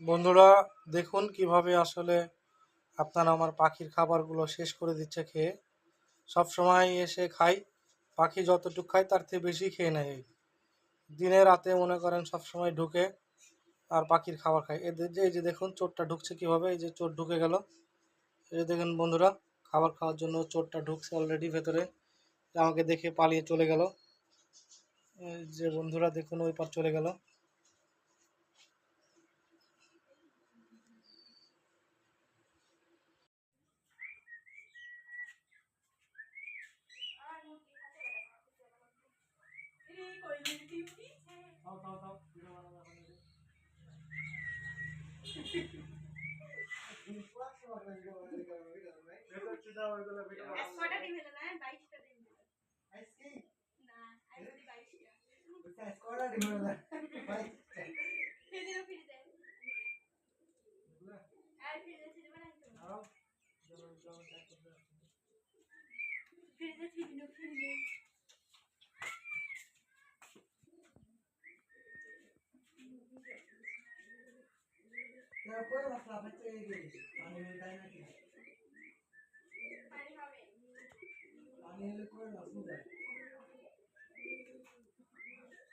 বন্ধুরা, দেখুন কিভাবে আসলে আপনারা আমার পাখির খাবারগুলো শেষ করে দিচ্ছে খেয়ে। সব সময় এসে খাই, পাখি যতটুকু খায় তার থেকে বেশি খেয়ে নেয়। দিনে রাতে মনে করেন সব সময় ঢুকে আর পাখির খাবার খায়। এদের যে এই যে দেখুন চোরটা ঢুকছে কিভাবে, এই যে চোর ঢুকে গেল। এই যে দেখুন বন্ধুরা, খাবার খাওয়ার জন্য চোরটা ঢুকছে অলরেডি ভেতরে, আমাকে দেখে পালিয়ে চলে গেল। এই যে বন্ধুরা দেখুন ওই পার চলে গেল।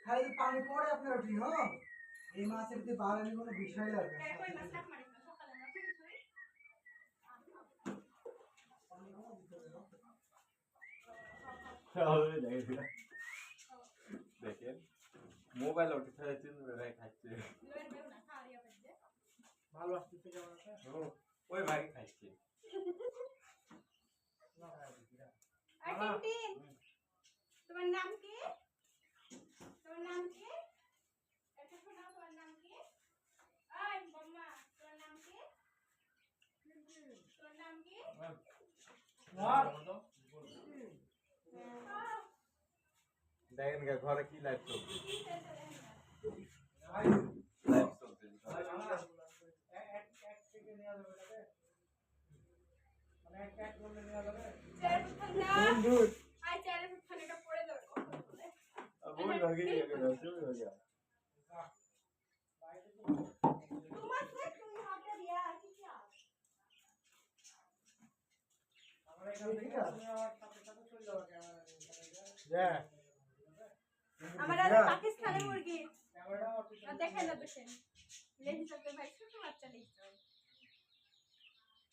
খালি পানি পড়ে আপনার উঠি হ্যাঁ এই মাছের যে বাড়ানি কোনো বিষয় লাগে দেখেন মোবাইল ওঠে খাচ্ছে ভালো আসতেছে কেমন আছে? ওই ভাই খাচ্ছে তোমার নাম কি? তোমার নাম কি? এটা শোনাও, তোমার নাম কি? এই মাম্মা, তোমার নাম কি? তোমার নাম কি? দেখেন ঘরে কি লাইভ চলছে পাকিস্তানি মুরগি দেখেন না দেখেন লেডি চলতে ভাই ছোট বাচ্চা লিখতে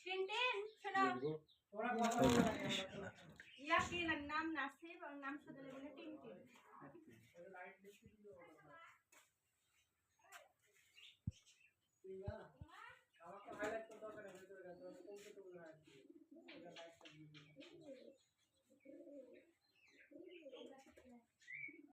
টিনটিন শোনো ইয়া কি নাম নাসিব আর নাম শুধু বলে টিনটিন